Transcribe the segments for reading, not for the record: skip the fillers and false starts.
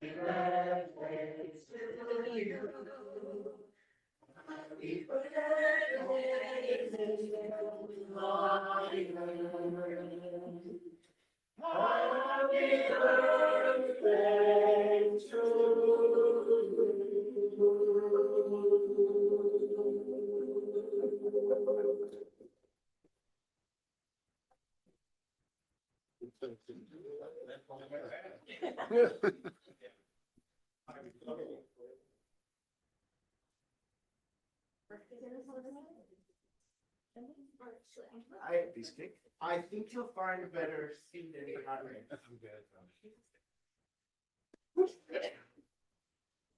birthday to you. Happy birthday to you. Happy birthday to I think you'll find a better seat than behind me. I'm good.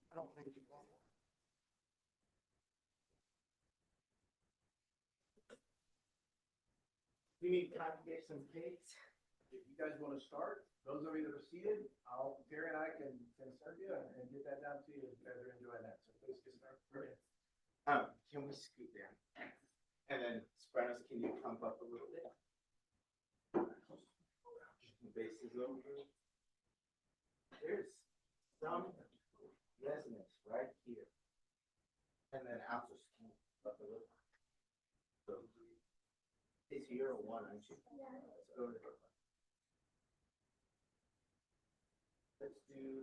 I don't think you will. We need time to get some cakes. If you guys want to start, those of you that are seated, Terry and I can serve you and get that down to you if you guys are enjoying that. So please get started. Can we scoot down? And then Sopranos, can you pump up a little bit? Base is over. There's some resonance right here. And then altos can up a little. So it's you're a one, aren't you? Yeah. Let's go to the Let's do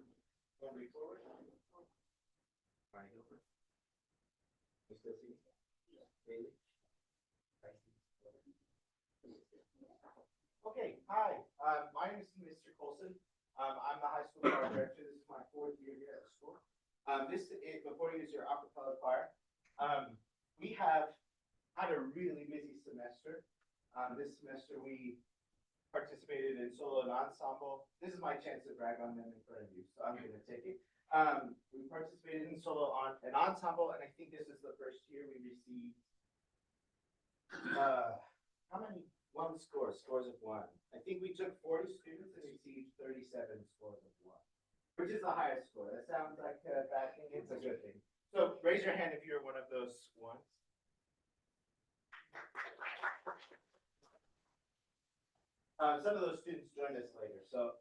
one way forward. Right over. You still see? Bailey? Okay, hi. My name is Mr. Colson. I'm the high school choir director. This is my 4th year here at the school. This is before you is your acapella choir. We have had a really busy semester. This semester we participated in solo and ensemble. This is my chance to brag on them in front of you, so I'm going to take it. We participated in solo on an ensemble, and I think this is the first year we received how many? One scores of one. I think we took 40 students and received 37 scores of one, which is the highest score. That sounds like a bad thing. It's a good thing. So raise your hand if you're one of those ones. Some of those students joined us later. So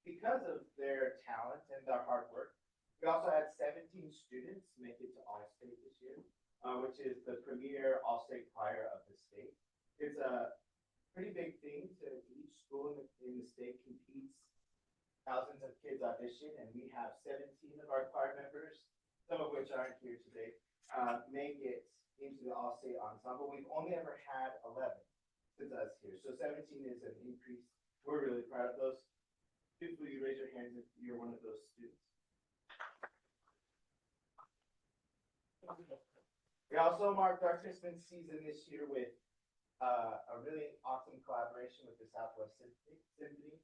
because of their talent and their hard work, we also had 17 students make it to All-State this year, which is the premier All-State choir of the state. It's a pretty big thing to each school in the state competes. Thousands of kids audition, and we have 17 of our choir members, some of which aren't here today, make it into the All-State ensemble. We've only ever had 11 since us here, so 17 is an increase. We're really proud of those. Please will you raise your hands if you're one of those students. We also marked our Christmas season this year with a really awesome collaboration with the Southwest Symphony.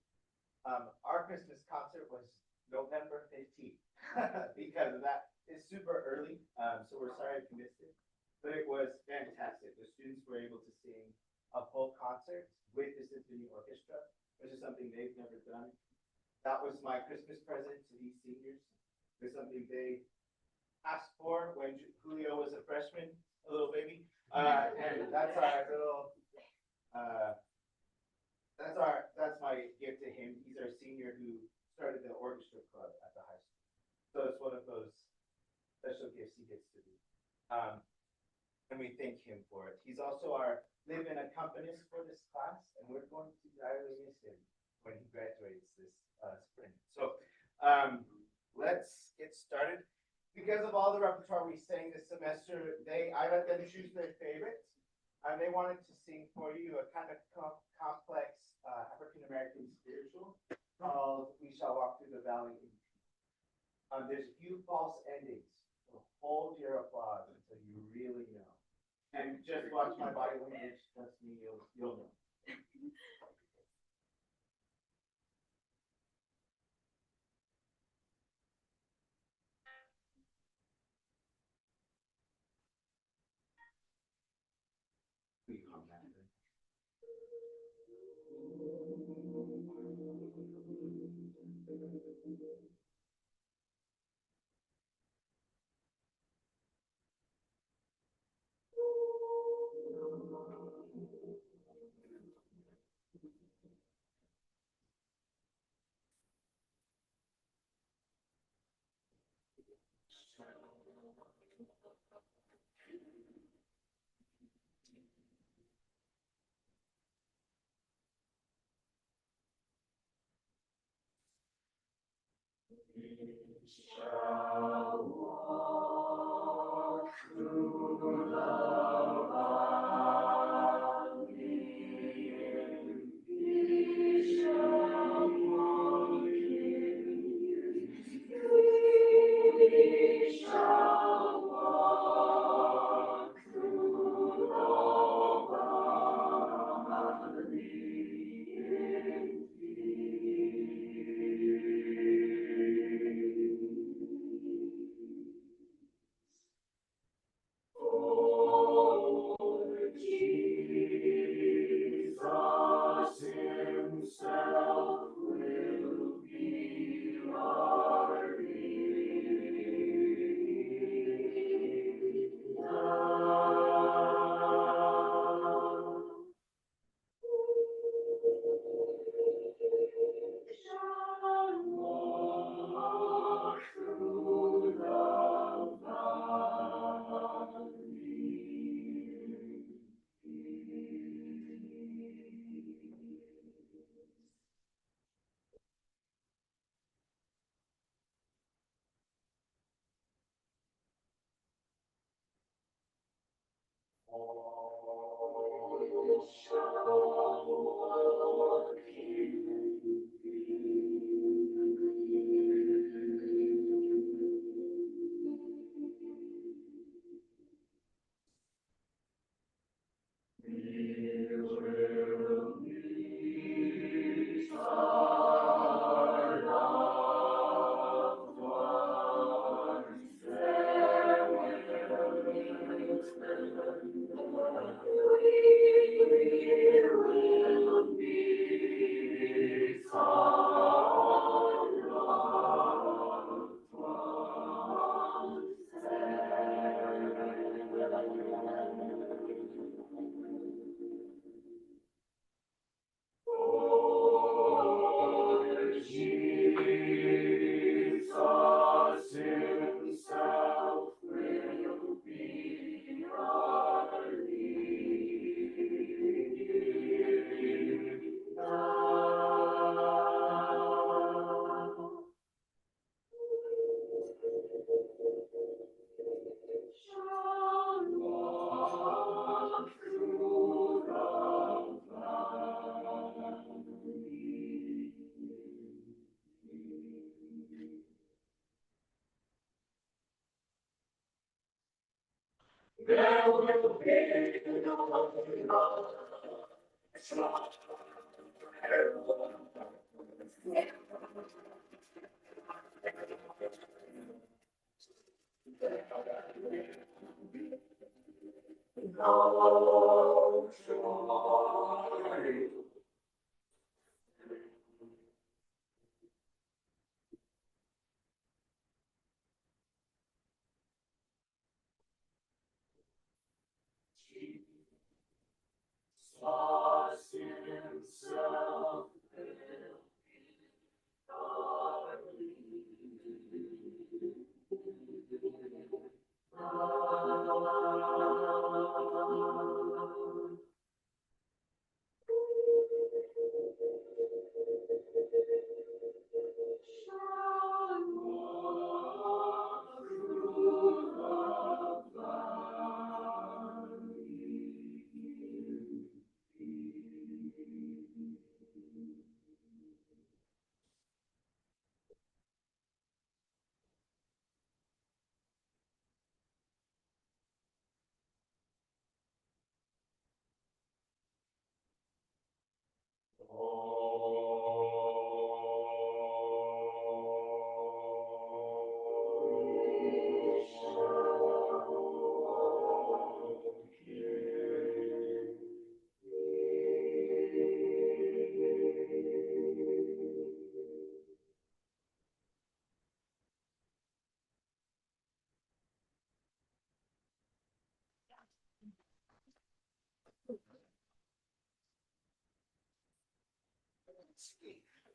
Our Christmas concert was November 15th. Because of that, it's super early, so we're sorry if you missed it. But it was fantastic. The students were able to sing a full concert with the symphony orchestra, which is something they've never done. That was my Christmas present to these seniors. It was something they asked for when Julio was a freshman, a little baby. And that's our little, that's my gift to him. He's our senior who started the orchestra club at the high school. So it's one of those special gifts he gets to do. And we thank him for it. He's also our live-in accompanist for this class, and we're going to direly miss him when he graduates this spring. So let's get started. Because of all the repertoire we sang this semester, I let them choose their favorites. And they wanted to sing for you a kind of complex African-American spiritual called We Shall Walk Through the Valley in Peace. There's a few false endings. So hold your applause until you really know. And just watch my body language. Trust me, you'll know.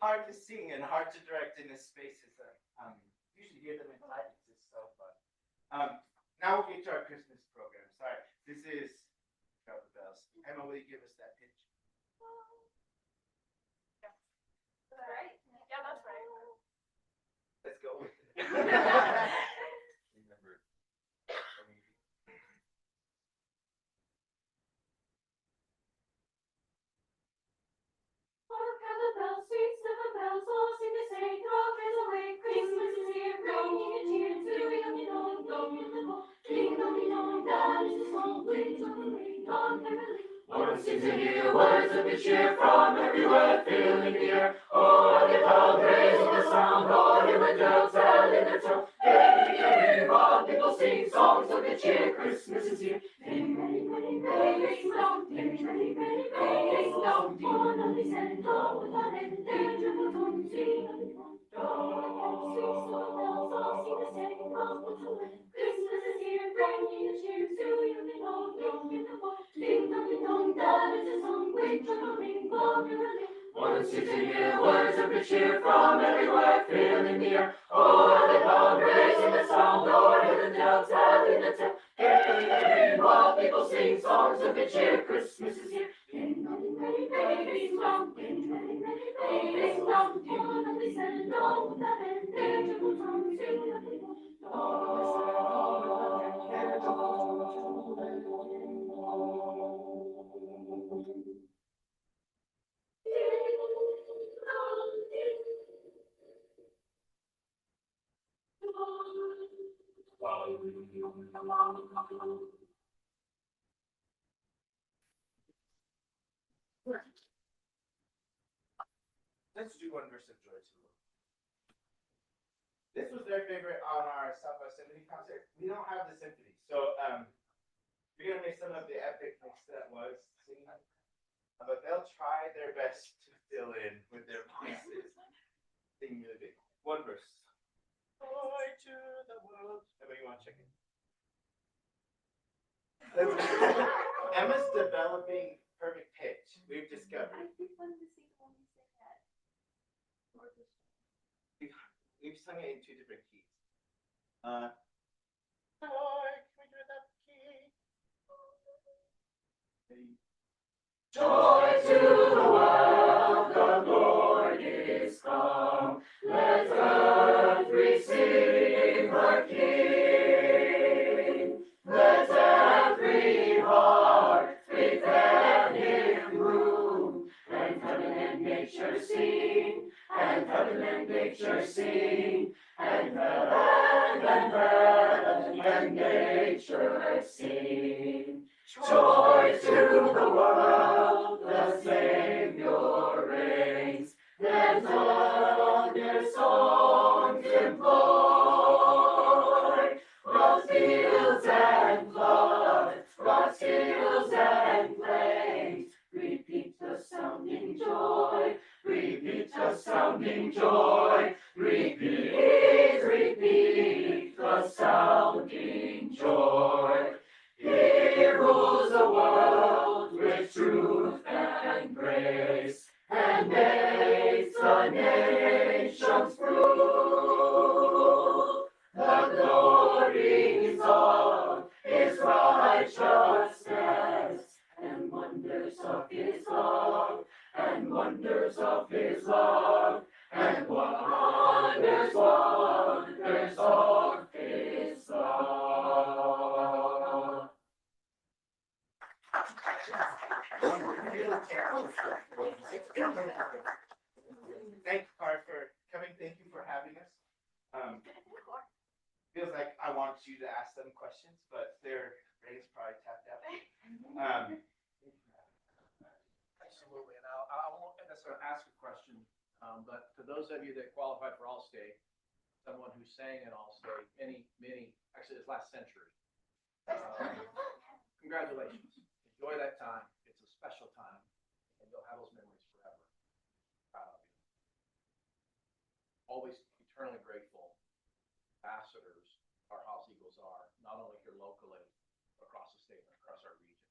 Hard to sing and hard to direct in this space. Usually hear them in silence. It's so fun. Now we'll get to our Christmas program. Sorry, this is Carol the Bells. Emma, will you give us that pitch? Right? Yeah, that's right. Let's go. to hear words of good cheer from everywhere, filling the air. Oh, the cloud raising the sound, oh, hear the doves telling their tale. Hearing while people sing songs of good cheer, Christmas is here. Ding, ding, ding, ding, dong, ding, ding, ding, ding, dong. On a listen, oh, the end, danger, the tongue, sing, dong. Sweet snow bells all seem to say, Christmas is here, bringing the cheer to you and all, young and old. Ding dong, ding dong, that is a song, wait for the ring, bell, ring. Once to hear words of good cheer from everywhere, filling the air. Oh, the cloud raising the sound, oh, hear the doves telling the tale. Hey, while people sing songs of good cheer, Christmas is here. Ding dong, ding dong, ding dong, ding dong, ding dong, ding dong. On a listen, oh, that end, danger, the tongue, sing, ding dong. Let's do one verse of joy too. This was their favorite on our Southwest Symphony concert. We don't have the symphony, so we're gonna make some of the epic mix that was singing, but they'll try their best to fill in with their voices. Sing really big. One verse. Joy to the world. Everybody want to check it? Emma's developing perfect pitch. We've discovered. We've sung it in two different keys. Joy, can we do that key? Joy to the world, the Lord is come. Let earth receive her King. Let every heart prepare him room. And heaven and nature sing, and heaven and nature sing, and heaven and nature sing. Joy to the world, the Savior reigns. Let all their songs employ. Rocks, fields, and floods, rocks, hills, and plains. Repeat the sounding joy, repeat the sounding joy. Repeat, repeat the sounding joy. He rules the world with truth and grace, and makes the nations prove the glories of his righteousness, and wonders of his love, and wonders of his love, and wonders, wonders of his love. Thank you, Car, for coming. Thank you for having us. Feels like I want you to ask them questions, but their brain's probably tapped out. Absolutely, and I won't necessarily ask a question, but to those of you that qualified for All-State, someone who sang at All-State actually this last century, congratulations. Enjoy that time. It's a special time, and you'll have those memories forever. Always eternally grateful ambassadors our House Eagles are, not only here locally, but across the state and across our region.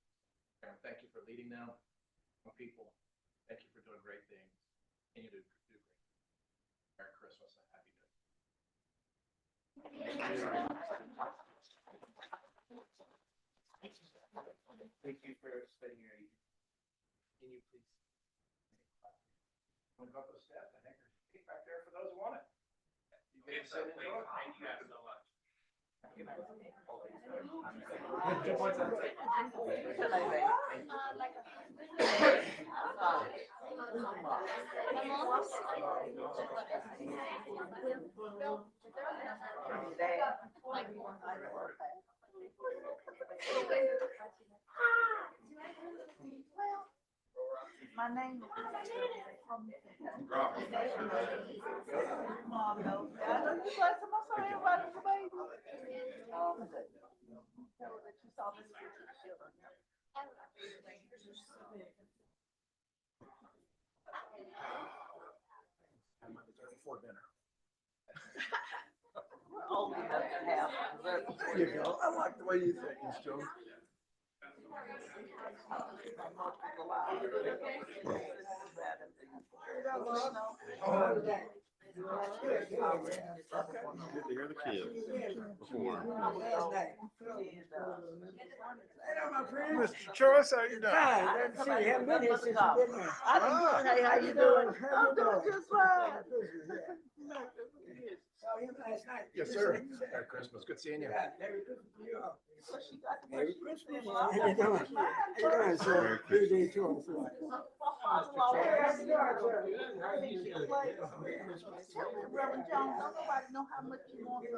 And thank you for leading them, young people. Thank you for doing great things. Continue to do great. Merry Christmas and Happy New Year. Thank you for spending your evening. Can you please? Want to go up the steps? I think there's a seat back there for those who want it. You can sit and enjoy it. Thank you guys so much. Before dinner. Old enough to have dessert before There you go. I like the way you think, Miss Jones. Good to hear the kids perform. Mr. Choice, how you doing? Fine, let's see, haven't been here since you've been here. Ah. Hey, how you doing? How you doing? Just fine. Saw him last night. Yes, sir. Merry Christmas. Good seeing you. Yeah, Merry Christmas to you all. What she got? Merry Christmas. How you doing? How you doing, sir? Good day to you. Reverend Jones, don't nobody know how much you want to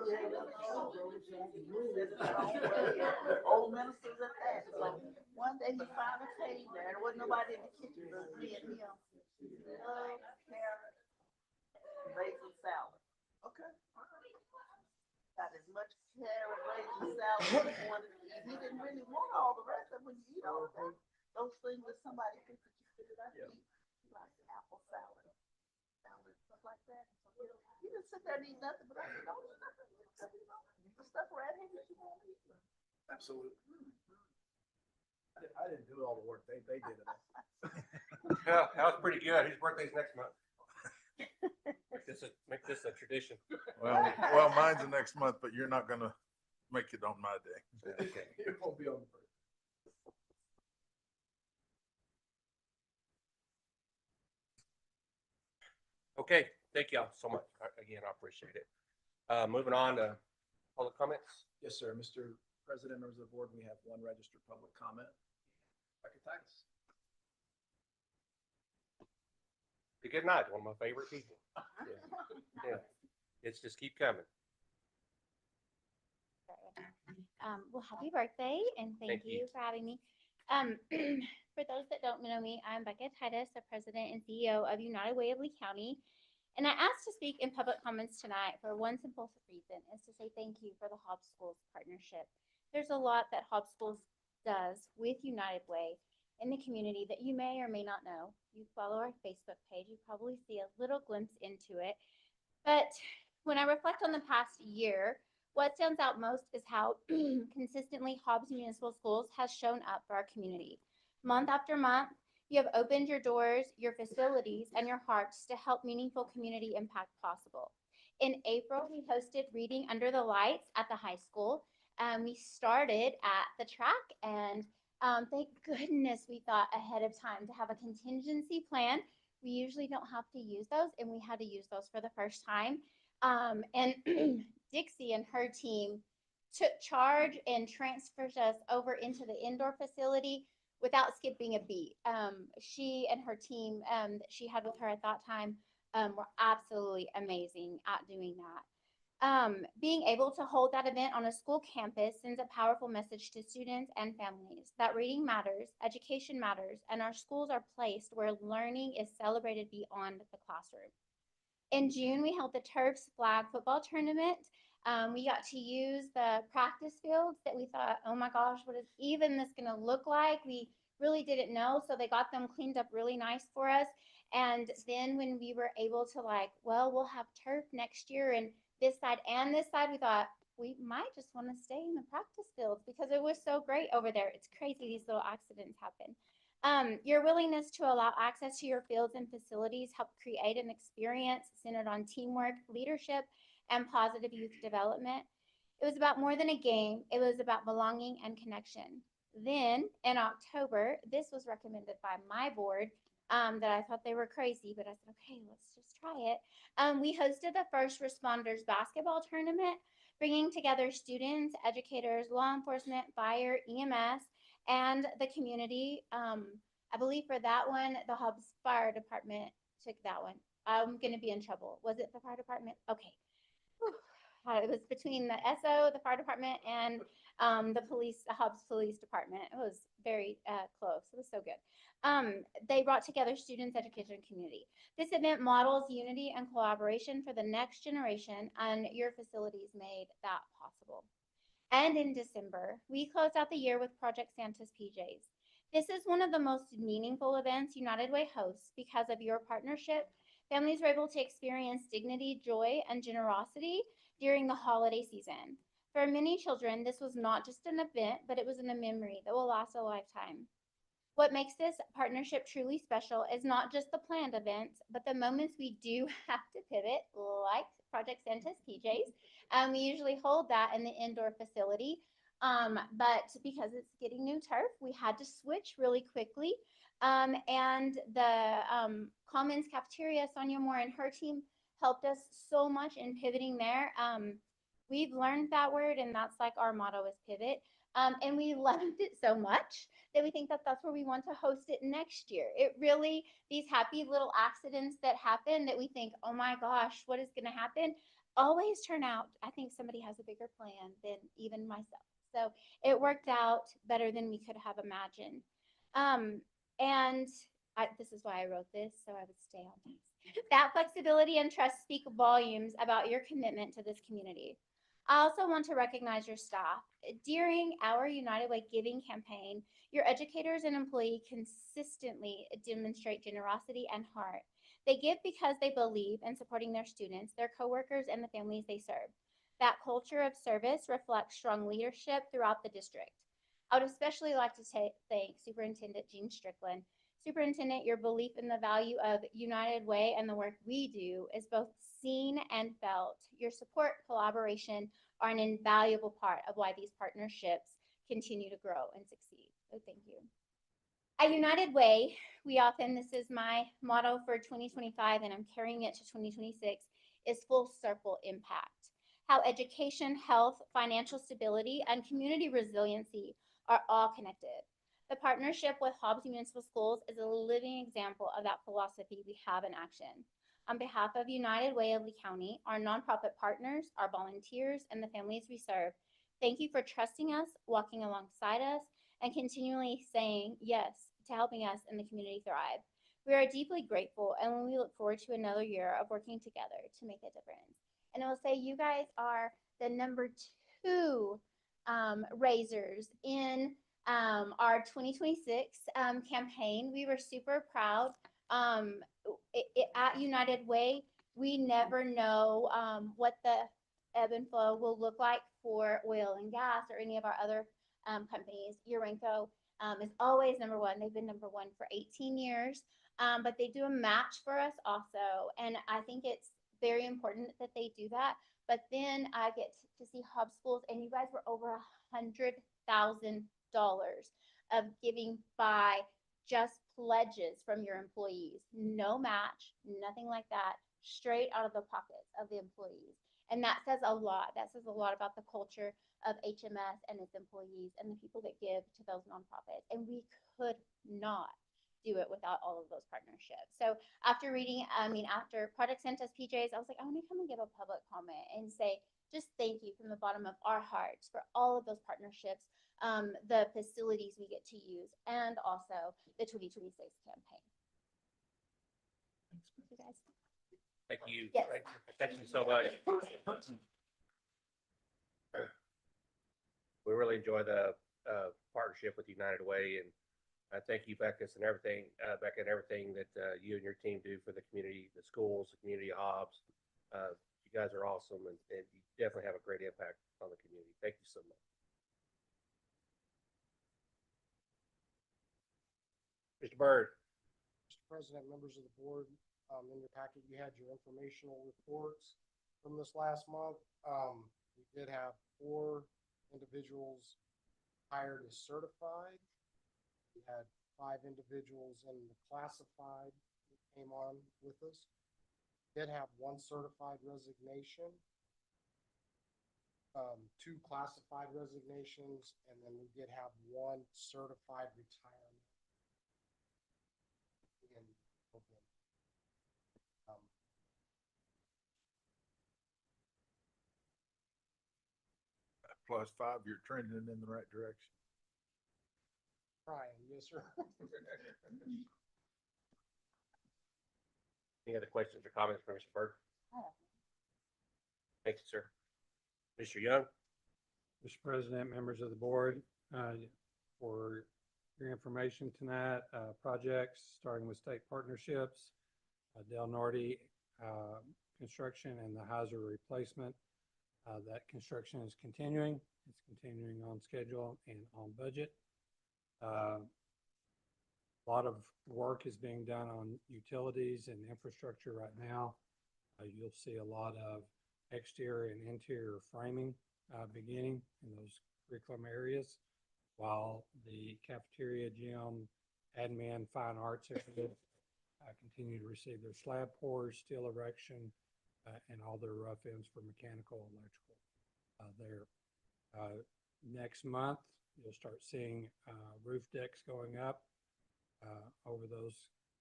old ministers at that. So one day he finally came there. There wasn't nobody in the kitchen but me and him. Love, carrot, raisin salad. Okay. Got as much carrot, raisin salad as he wanted to eat. He didn't really want all the rest of it when you eat all of that. Those things that somebody thinks that you fit it up to eat. He likes apple salad, stuff like that. So he didn't sit there and eat nothing, but I said, don't eat nothing. The stuff right here that you won't eat. Absolutely. I didn't do all the work. They did it. Yeah, that was pretty good. His birthday's next month. Make this a tradition. Well, mine's the next month, but you're not gonna make it on my day. It won't be on the first. Okay, thank y'all so much. Again, I appreciate it. Moving on to public comments. Yes, sir. Mr. President, members of the board, we have one registered public comment. Dr. Titus. Be good night. One of my favorite people. Yeah. It's just keep coming. Well, happy birthday and thank Thank you. you for having me. For those that don't know me, I'm Becca Titus, the president and CEO of United Way of Lee County. And I asked to speak in public comments tonight for one simple reason, is to say thank you for the Hobbs Schools partnership. There's a lot that Hobbs Schools does with United Way in the community that you may or may not know. You follow our Facebook page, you probably see a little glimpse into it. But when I reflect on the past year, what stands out most is how consistently Hobbs Municipal Schools has shown up for our community. Month after month, you have opened your doors, your facilities, and your hearts to help meaningful community impact possible. In April, we hosted Reading Under the Lights at the high school. We started at the track, and thank goodness we thought ahead of time to have a contingency plan. We usually don't have to use those, and we had to use those for the first time. And Dixie and her team took charge and transferred us over into the indoor facility without skipping a beat. She and her team that she had with her at that time were absolutely amazing at doing that. Being able to hold that event on a school campus sends a powerful message to students and families that reading matters, education matters, and our schools are placed where learning is celebrated beyond the classroom. In June, we held the Terps flag football tournament. We got to use the practice fields that we thought, oh my gosh, what is even this going to look like? We really didn't know. So they got them cleaned up really nice for us. And then when we were able to we'll have turf next year and this side and this side, we thought we might just want to stay in the practice fields because it was so great over there. It's crazy. These little accidents happen. Your willingness to allow access to your fields and facilities helped create an experience centered on teamwork, leadership, and positive youth development. It was about more than a game. It was about belonging and connection. Then in October, this was recommended by my board that I thought they were crazy, but I said, okay, let's just try it. We hosted the First Responders Basketball Tournament, bringing together students, educators, law enforcement, fire, EMS, and the community. I believe for that one, the Hobbs Fire Department took that one. I'm going to be in trouble. Was it the fire department? Okay. It was between the SO, the fire department, and the Hobbs Police Department. It was very close. It was so good. They brought together students, education, and community. This event models unity and collaboration for the next generation, and your facilities made that possible. And in December, we closed out the year with Project Santa's PJs. This is one of the most meaningful events United Way hosts because of your partnership. Families were able to experience dignity, joy, and generosity during the holiday season. For many children, this was not just an event, but it was a memory that will last a lifetime. What makes this partnership truly special is not just the planned events, but the moments we do have to pivot, like Project Santa's PJs. We usually hold that in the indoor facility, but because it's getting new turf, we had to switch really quickly. And the Commons Cafeteria, Sonia Moore and her team helped us so much in pivoting there. We've learned that word, and that's like our motto is pivot. And we loved it so much that we think that that's where we want to host it next year. It really, these happy little accidents that happen that we think, oh my gosh, what is going to happen? Always turn out, I think somebody has a bigger plan than even myself. So it worked out better than we could have imagined. This is why I wrote this, so I would stay on task. That flexibility and trust speak volumes about your commitment to this community. I also want to recognize your staff. During our United Way Giving campaign, your educators and employees consistently demonstrate generosity and heart. They give because they believe in supporting their students, their coworkers, and the families they serve. That culture of service reflects strong leadership throughout the district. I would especially like to thank Superintendent Jean Strickland. Superintendent, your belief in the value of United Way and the work we do is both seen and felt. Your support, collaboration are an invaluable part of why these partnerships continue to grow and succeed. So thank you. At United Way, this is my motto for 2025, and I'm carrying it to 2026, is full circle impact. How education, health, financial stability, and community resiliency are all connected. The partnership with Hobbs Municipal Schools is a living example of that philosophy we have in action. On behalf of United Way of Lee County, our nonprofit partners, our volunteers, and the families we serve, thank you for trusting us, walking alongside us, and continually saying yes to helping us and the community thrive. We are deeply grateful, and we look forward to another year of working together to make a difference. And I will say you guys are the number 2 raisers in our 2026 campaign. We were super proud. At United Way, we never know what the ebb and flow will look like for oil and gas or any of our other companies. Urenco is always number 1. They've been number 1 for 18 years, but they do a match for us also. And I think it's very important that they do that. But then I get to see Hobbs Schools, and you guys were over $100,000 of giving by just pledges from your employees. No match, nothing like that, straight out of the pockets of the employees. And that says a lot. That says a lot about the culture of HMS and its employees and the people that give to those nonprofits. And we could not do it without all of those partnerships. So after after Project Santa's PJs, I was like, I want to come and give a public comment and say, just thank you from the bottom of our hearts for all of those partnerships, the facilities we get to use, and also the 2026 campaign. Thank you guys. Thank you. Yes. Thank you so much. We really enjoy the partnership with United Way, and I thank you, Becca, and everything that you and your team do for the community, the schools, the community Hobbs. You guys are awesome, and you definitely have a great impact on the community. Thank you so much. Mr. Byrd. Mr. President, members of the board, in your packet, you had your informational reports from this last month. We did have 4 individuals hired as certified. We had 5 individuals in the classified that came on with us. We did have 1 certified resignation, 2 classified resignations, and then we did have 1 certified retirement. +5, you're trending in the right direction. Trying, yes, sir. Any other questions or comments for Mr. Byrd? Oh. Thank you, sir. Mr. Young? Mr. President, members of the board, for your information tonight, projects starting with state partnerships, Del Norte construction and the Heiser replacement. That construction is continuing. It's continuing on schedule and on budget. A lot of work is being done on utilities and infrastructure right now. You'll see a lot of exterior and interior framing beginning in those curriculum areas, while the cafeteria, gym, admin, fine arts areas continue to receive their slab pours, steel erection, and all their rough ends for mechanical, electrical there. Next month, you'll start seeing roof decks going up over those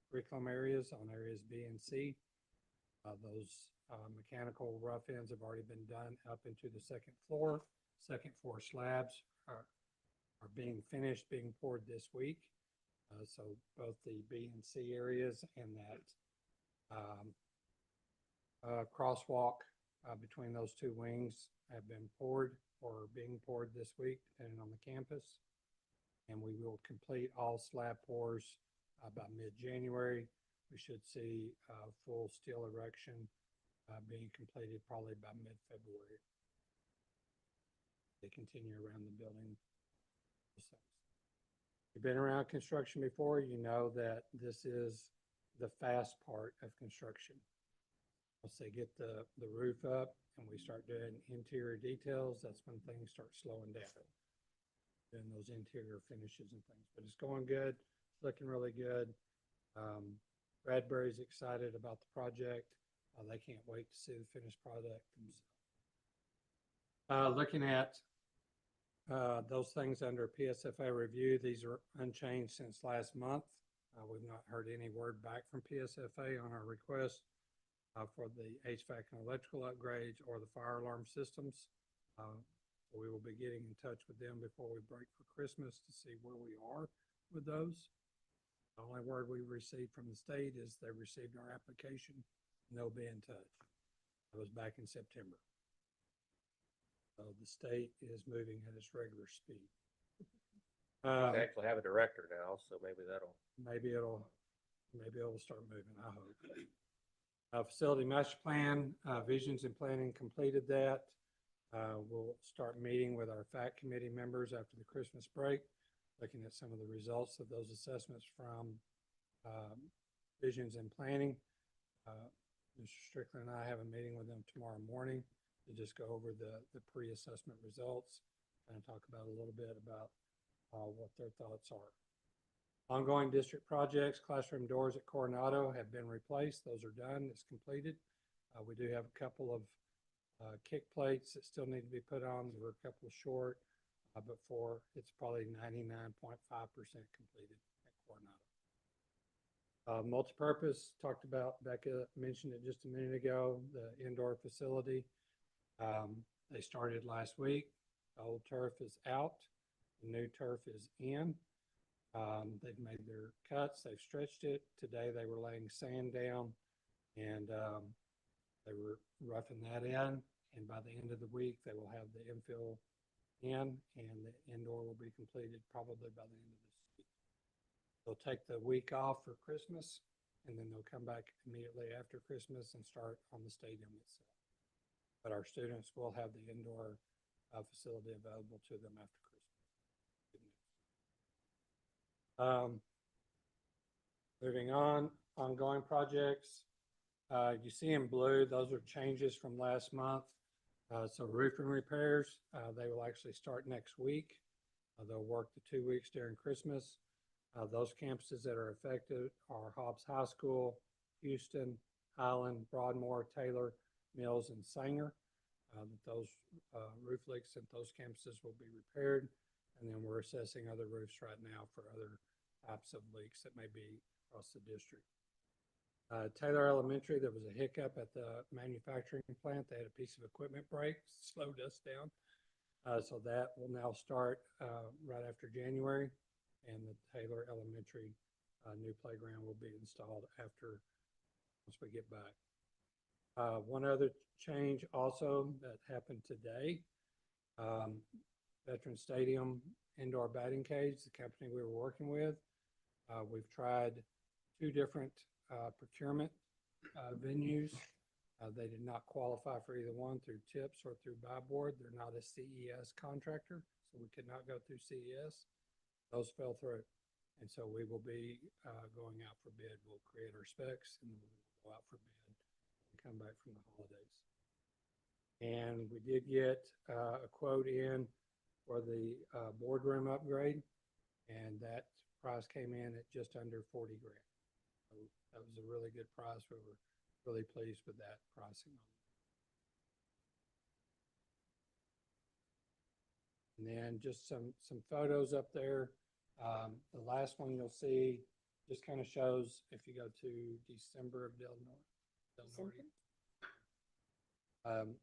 curriculum areas on areas B and C. Those mechanical rough ends have already been done up into the second floor. Second floor slabs are being finished, being poured this week. So both the B and C areas and that crosswalk between those two wings have been poured or being poured this week, depending on the campus. And we will complete all slab pours by mid-January. We should see full steel erection being completed probably by mid-February. They continue around the building. You've been around construction before, you know that this is the fast part of construction. Once they get the roof up and we start doing interior details, that's when things start slowing down. Doing those interior finishes and things, but it's going good, looking really good. Bradbury's excited about the project. They can't wait to see the finished product themselves. Looking at those things under PSFA review, these are unchanged since last month. We've not heard any word back from PSFA on our request for the HVAC and electrical upgrades or the fire alarm systems. We will be getting in touch with them before we break for Christmas to see where we are with those. The only word we received from the state is they received our application and they'll be in touch. That was back in September. So the state is moving at its regular speed. They actually have a director now, so maybe it'll start moving, I hope. Facility master plan, visions and planning completed that. We'll start meeting with our FAC committee members after the Christmas break, looking at some of the results of those assessments from visions and planning. Mr. Strickland and I have a meeting with them tomorrow morning to just go over the pre-assessment results and talk about a little bit about what their thoughts are. Ongoing district projects, classroom doors at Coronado have been replaced. Those are done. It's completed. We do have a couple of kick plates that still need to be put on. We're a couple short, but it's probably 99.5% completed at Coronado. Multipurpose, talked about, Becca mentioned it just a minute ago, the indoor facility. They started last week. The old turf is out. The new turf is in. They've made their cuts. They've stretched it. Today they were laying sand down and they were roughing that in. And by the end of the week, they will have the infill in and the indoor will be completed probably by the end of this week. They'll take the week off for Christmas and then they'll come back immediately after Christmas and start on the stadium itself. But our students will have the indoor facility available to them after Christmas. Moving on, ongoing projects. You see in blue, those are changes from last month. So roofing repairs, they will actually start next week. They'll work the 2 weeks during Christmas. Those campuses that are affected are Hobbs High School, Houston, Highland, Broadmoor, Taylor, Mills, and Sanger. Those roof leaks at those campuses will be repaired. And then we're assessing other roofs right now for other types of leaks that may be across the district. Taylor Elementary, there was a hiccup at the manufacturing plant. They had a piece of equipment break, slowed us down. So that will now start right after January, and the Taylor Elementary new playground will be installed after, once we get back. One other change also that happened today, Veteran Stadium indoor batting cage, the company we were working with. We've tried 2 different procurement venues. They did not qualify for either one through TIPS or through Buy Board. They're not a CES contractor, so we could not go through CES. Those fell through. And so we will be going out for bid. We'll create our specs and then we'll go out for bid and come back from the holidays. And we did get a quote in for the boardroom upgrade, and that price came in at just under 40 grand. So that was a really good price. We were really pleased with that pricing. And then just some photos up there. The last one you'll see just kind of shows, if you go to December of Del Norte.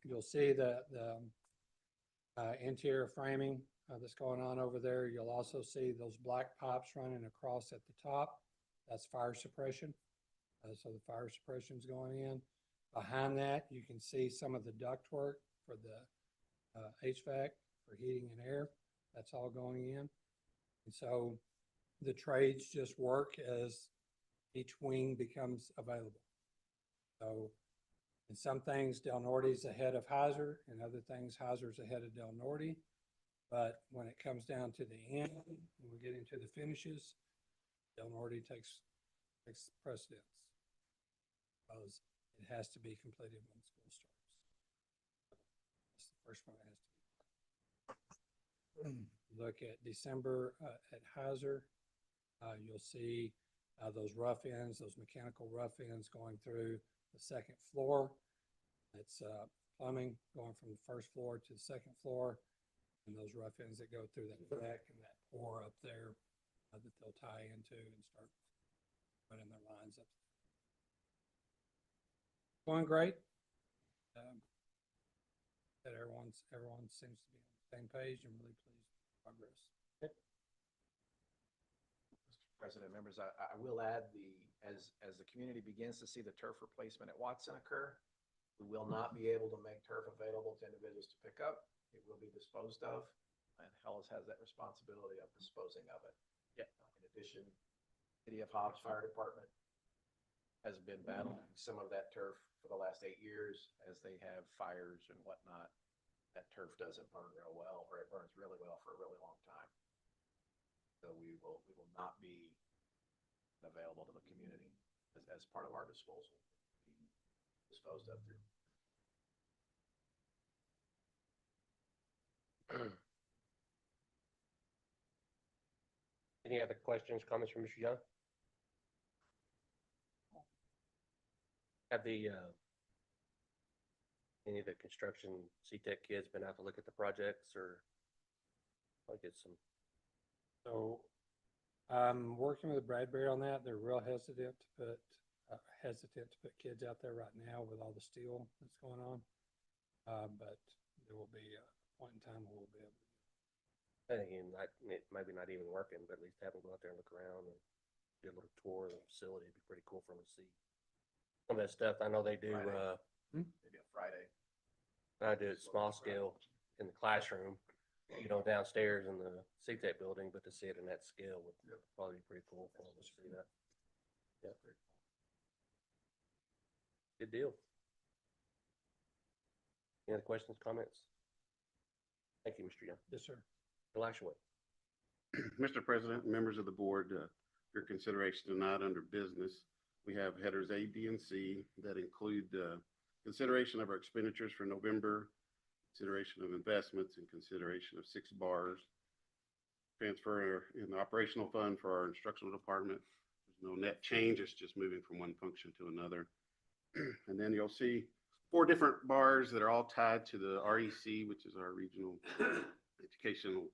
You'll see the interior framing that's going on over there. You'll also see those black pipes running across at the top. That's fire suppression. So the fire suppression is going in. Behind that, you can see some of the ductwork for the HVAC, for heating and air. That's all going in. And so the trades just work as each wing becomes available. So in some things, Del Norte's ahead of Heiser, and other things, Heiser's ahead of Del Norte. But when it comes down to the end, when we get into the finishes, Del Norte takes precedence, because it has to be completed when school starts. That's the first one it has to be. Look at December at Heiser, you'll see those rough ends, those mechanical rough ends going through the second floor. It's plumbing going from the first floor to the second floor, and those rough ends that go through that deck and that pour up there that they'll tie into and start putting their lines up. Going great. That everyone seems to be on the same page and really pleased with the progress. Mr. President, members, I will add as the community begins to see the turf replacement at Watson occur, we will not be able to make turf available to individuals to pick up. It will be disposed of, and Hellas has that responsibility of disposing of it. In addition, City of Hobbs Fire Department has been battling some of that turf for the last 8 years as they have fires and whatnot. That turf doesn't burn real well, or it burns really well for a really long time. So we will not be available to the community as part of our disposal, be disposed of through. Any other questions, comments from Mr. Young? Have any of the construction CTEC kids been out to look at the projects, or like get some? So I'm working with Bradbury on that. They're real hesitant to put kids out there right now with all the steel that's going on. But there will be a point in time where we'll be able to. I think it maybe not even working, but at least have them go out there and look around and do a little tour of the facility. It'd be pretty cool for them to see some of that stuff. I know they do. Maybe a Friday. I do it small scale in the classroom, downstairs in the CTEC building, but to see it in that scale would probably be pretty cool for them to see that. Yeah. Good deal. Any other questions, comments? Thank you, Mr. Young. Yes, sir. Lashaway. Mr. President, members of the board, your consideration tonight under business, we have headers A, B, and C that include consideration of our expenditures for November, consideration of investments, and consideration of 6 bars. Transfer in the operational fund for our instructional department. There's no net change. It's just moving from one function to another. And then you'll see 4 different bars that are all tied to the REC, which is our regional educational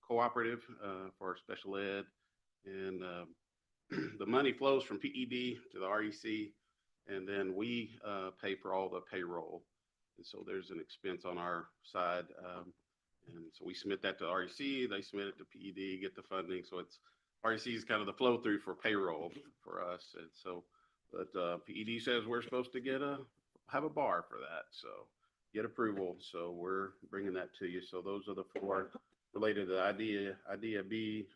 cooperative for our special ed. And the money flows from PED to the REC, and then we pay for all the payroll. And so there's an expense on our side. And so we submit that to REC, they submit it to PED, get the funding. So it's, REC is kind of the flow through for payroll for us. And so, but PED says we're supposed to have a bar for that. So get approval. So we're bringing that to you. So those are the four related to IDEA B,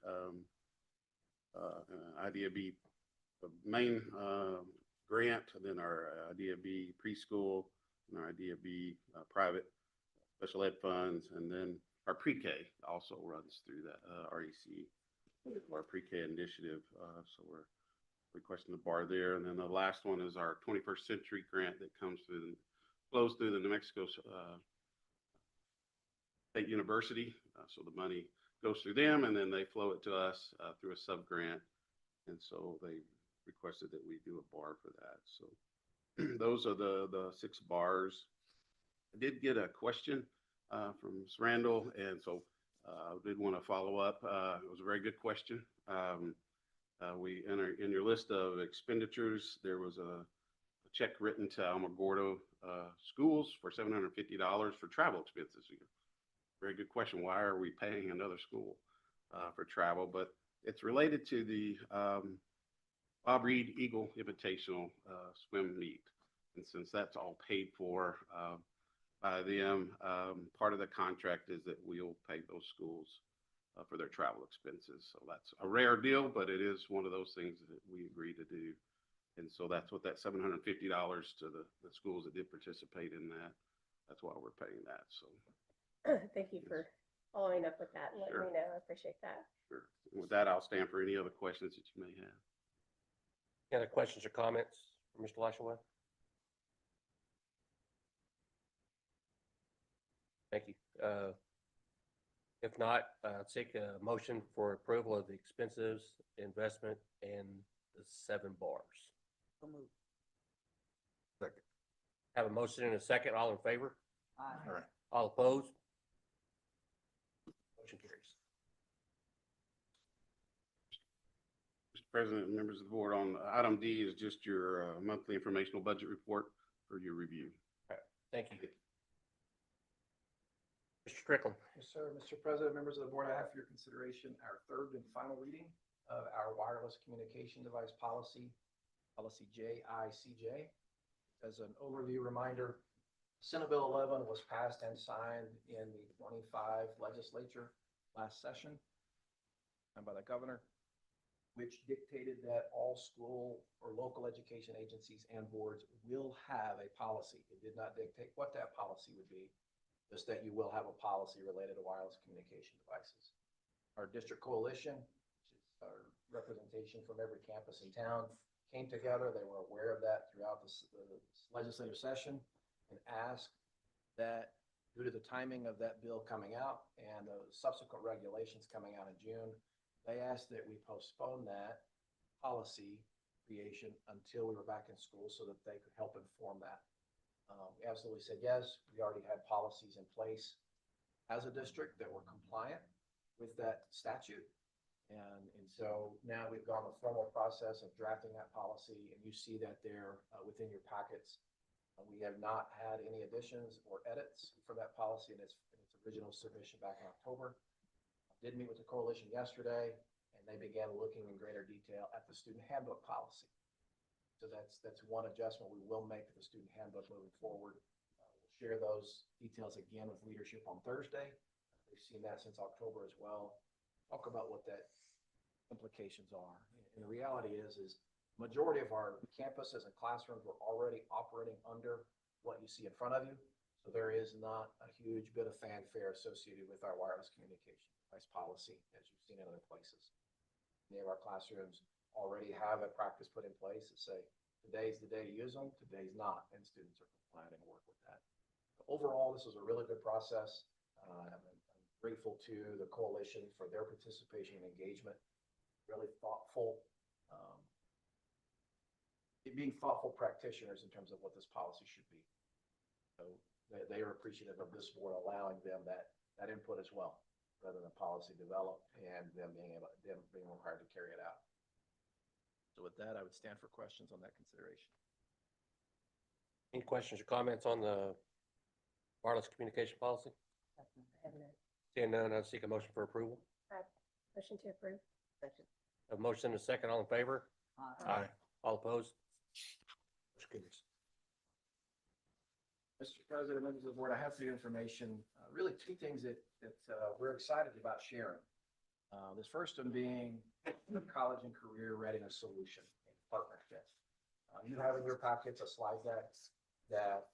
IDEA B main grant, and then our IDEA B preschool, and our IDEA B private special ed funds, and then our pre-K also runs through that REC, our pre-K initiative. So we're requesting the bar there. And then the last one is our 21st Century grant that flows through the New Mexico State University. So the money goes through them, and then they flow it to us through a sub-grant. And so they requested that we do a bar for that. So those are the 6 bars. I did get a question from Ms. Randall, and so I did want to follow up. It was a very good question. We enter in your list of expenditures, there was a check written to Alamogordo schools for $750 for travel expenses. Very good question. Why are we paying another school for travel? But it's related to the Bob Reed Eagle Invitational swim meet. And since that's all paid for by them, part of the contract is that we'll pay those schools for their travel expenses. So that's a rare deal, but it is one of those things that we agree to do. And so that's what that $750 to the schools that did participate in that. That's why we're paying that. So Thank you for following up with that and letting Sure. me know. I appreciate that. sure. With that, I'll stand for any other questions that you may have. Any other questions or comments for Mr. Lashaway? Thank you. If not, take a motion for approval of the expenses, investment, and the 7 bars. Second. Have a motion and a second. All in favor? All right. All opposed? Motion carries. Mr. President and members of the board, on item D is just your monthly informational budget report for your review. Thank you. Mr. Strickland. Yes, sir. Mr. President, members of the board, I have for your consideration our third and final reading of our wireless communication device policy, policy JICJ. As an overview reminder, Senate Bill 11 was passed and signed in the 25 legislature last session and by the governor, which dictated that all school or local education agencies and boards will have a policy. It did not dictate what that policy would be, just that you will have a policy related to wireless communication devices. Our district coalition, which is our representation from every campus in town, came together. They were aware of that throughout the legislative session and asked that due to the timing of that bill coming out and the subsequent regulations coming out in June, they asked that we postpone that policy creation until we were back in school so that they could help inform that. We absolutely said yes. We already had policies in place as a district that were compliant with that statute. And so now we've gone the formal process of drafting that policy, and you see that there within your packets. We have not had any additions or edits for that policy in its original submission back in October. I did meet with the coalition yesterday, and they began looking in greater detail at the student handbook policy. So that's one adjustment we will make to the student handbook moving forward. We'll share those details again with leadership on Thursday. We've seen that since October as well. Talk about what that implications are. And the reality is majority of our campuses and classrooms were already operating under what you see in front of you. So there is not a huge bit of fanfare associated with our wireless communication device policy, as you've seen in other places. Many of our classrooms already have a practice put in place that say, today's the day to use them, today's not, and students are compliant and work with that. Overall, this is a really good process. I'm grateful to the coalition for their participation and engagement, really thoughtful, being thoughtful practitioners in terms of what this policy should be. So they are appreciative of this board allowing them that input as well, rather than policy developed and them being required to carry it out. So with that, I would stand for questions on that consideration. Any questions or comments on the Wireless communication policy? I have none. Seeing none, I seek a motion for approval. Motion to approve. Second. A motion and a second, all in favor? Aye. All opposed? Motion carries. Mr. President, members of the board, I have for your information, really two things that we're excited about sharing. This first one being the college and career readiness solution partnership. You have in your packets a slide deck that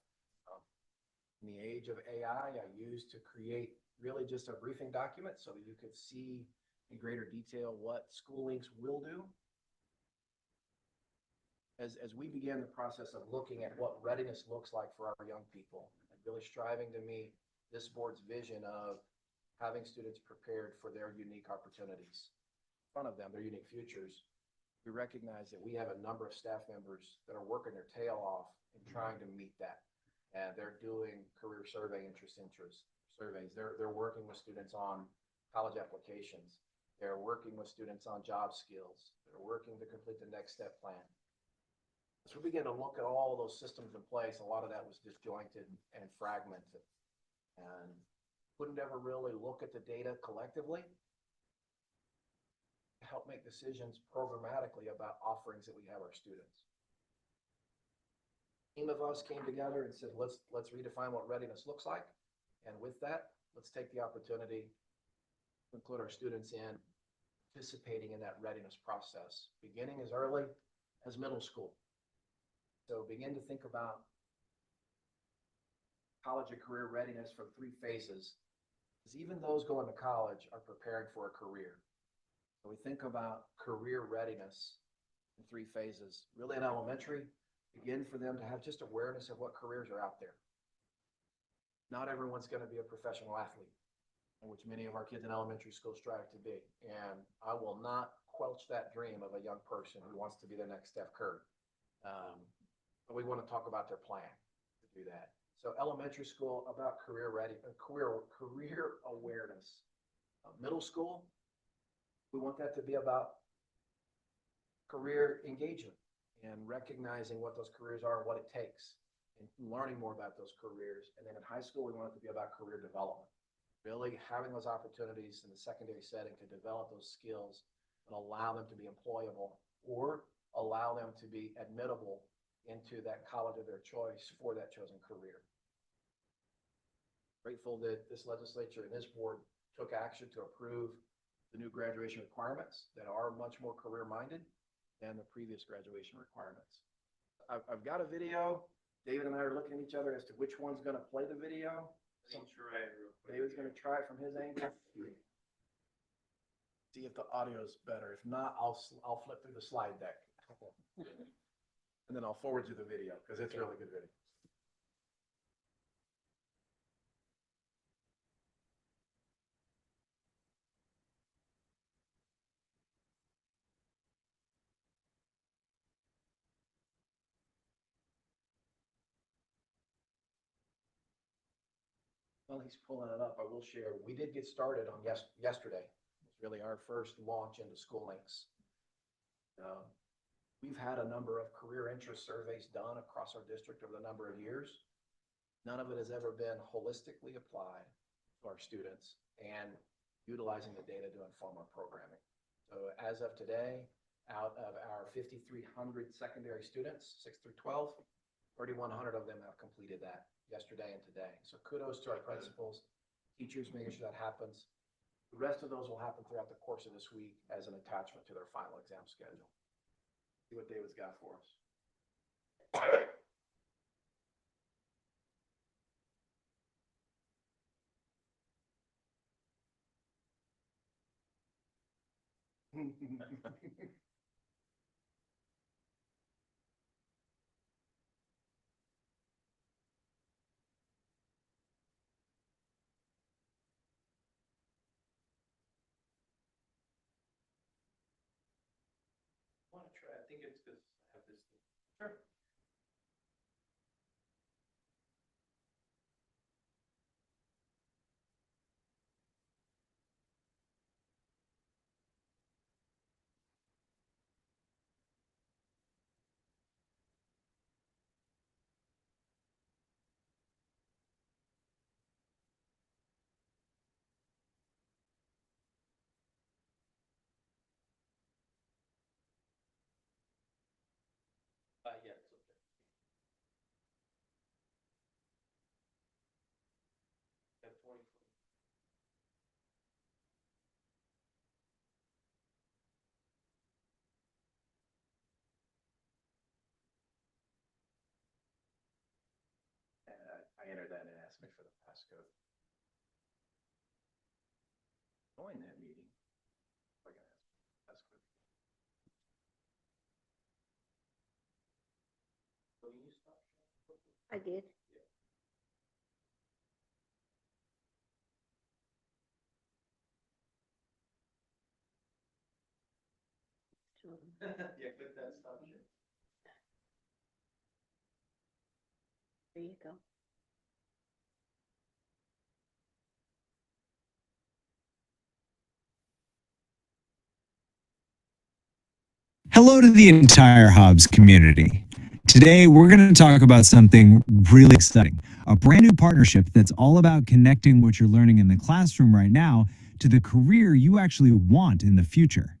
in the age of AI, I used to create really just a briefing document so that you could see in greater detail what School Links will do. As we began the process of looking at what readiness looks like for our young people, and really striving to meet this board's vision of having students prepared for their unique opportunities in front of them, their unique futures, we recognize that we have a number of staff members that are working their tail off in trying to meet that. And they're doing career survey interest surveys. They're working with students on college applications. They're working with students on job skills. They're working to complete the next step plan. As we begin to look at all those systems in place, a lot of that was disjointed and fragmented, and couldn't ever really look at the data collectively to help make decisions programmatically about offerings that we have our students. A team of us came together and said, let's redefine what readiness looks like. And with that, let's take the opportunity to include our students in participating in that readiness process, beginning as early as middle school. So begin to think about college and career readiness from 3 phases, because even those going to college are preparing for a career. So we think about career readiness in 3 phases. Really in elementary, begin for them to have just awareness of what careers are out there. Not everyone's going to be a professional athlete, in which many of our kids in elementary school strive to be. And I will not quelch that dream of a young person who wants to be the next Steph Curry. But we want to talk about their plan to do that. So elementary school about career awareness. Middle school, we want that to be about career engagement and recognizing what those careers are and what it takes, and learning more about those careers. And then in high school, we want it to be about career development, really having those opportunities in the secondary setting to develop those skills and allow them to be employable or allow them to be admittable into that college of their choice for that chosen career. Grateful that this legislature and this board took action to approve the new graduation requirements that are much more career-minded than the previous graduation requirements. I've got a video. David and I are looking at each other as to which one's going to play the video. David's going to try it from his angle. See if the audio is better. If not, I'll flip through the slide deck. And then I'll forward you the video because it's a really good video. While he's pulling it up, I will share, we did get started on yesterday. It's really our first launch into School Links. We've had a number of career interest surveys done across our district over the number of years. None of it has ever been holistically applied to our students and utilizing the data to inform our programming. So as of today, out of our 5,300 secondary students, 6 through 12, 3,100 of them have completed that yesterday and today. So kudos to our principals, teachers making sure that happens. The rest of those will happen throughout the course of this week as an attachment to their final exam schedule. See what David's got for us. Want to try? I think it's because I have this. Sure. entered that and it asked me for the passcode. Join that meeting. We're gonna ask for the passcode. Will you stop sharing? I did. Yeah, click that stop share. There you go. Hello to the entire Hobbs community. Today, we're going to talk about something really exciting, a brand new partnership that's all about connecting what you're learning in the classroom right now to the career you actually want in the future.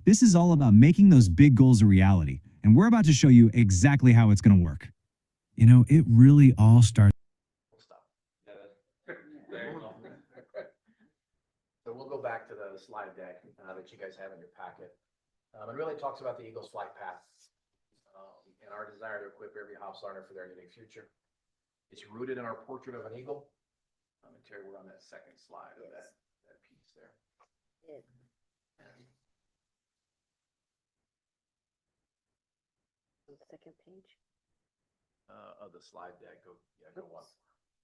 This is all about making those big goals a reality, and we're about to show you exactly how it's going to work. You know, it really all starts. Stop. There you go. So we'll go back to the slide deck that you guys have in your packet. It really talks about the Eagles flight path and our desire to equip every Hobbs learner for their unique future. It's rooted in our portrait of an eagle. And Terry, we're on that second slide of that piece there. Yes. On the second page, Of the slide deck, go one.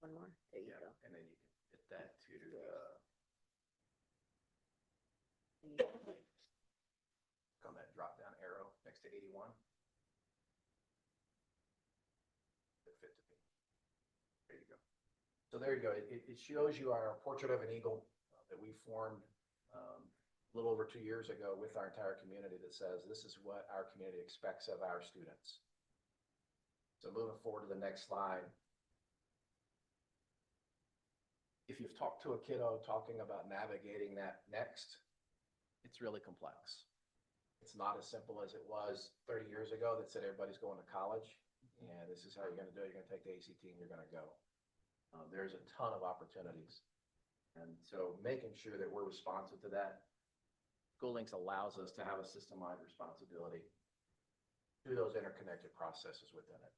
one more. There you Yeah, go. and then you can hit that to There you go. on that drop down arrow next to 81. It fit to me. There you go. So there you go. It shows you our portrait of an eagle that we formed a little over 2 years ago with our entire community that says this is what our community expects of our students. So moving forward to the next slide. If you've talked to a kiddo talking about navigating that next, it's really complex. It's not as simple as it was 30 years ago that said everybody's going to college and this is how you're going to do it. You're going to take the ACT and you're going to go. There's a ton of opportunities. And so making sure that we're responsive to that, SchoolLinks allows us to have a system-wide responsibility to those interconnected processes within it.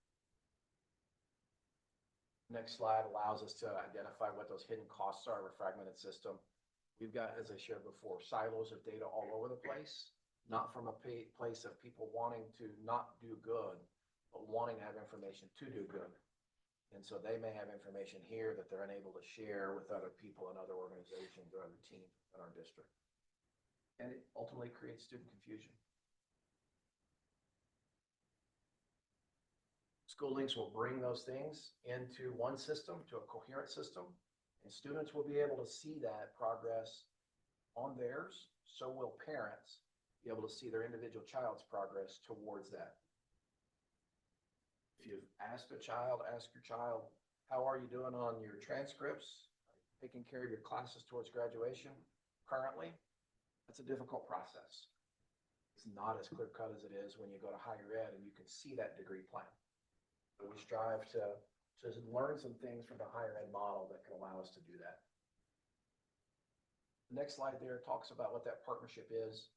Next slide allows us to identify what those hidden costs are of a fragmented system. We've got, as I shared before, silos of data all over the place, not from a place of people wanting to not do good, but wanting to have information to do good. And so they may have information here that they're unable to share with other people and other organizations or other teams in our district. And it ultimately creates student confusion. SchoolLinks will bring those things into one system, to a coherent system, and students will be able to see that progress on theirs. So will parents be able to see their individual child's progress towards that. If you've asked a child, ask your child, how are you doing on your transcripts? Taking care of your classes towards graduation currently? That's a difficult process. It's not as clear cut as it is when you go to higher ed and you can see that degree plan. But we strive to learn some things from the higher ed model that can allow us to do that. The next slide there talks about what that partnership is.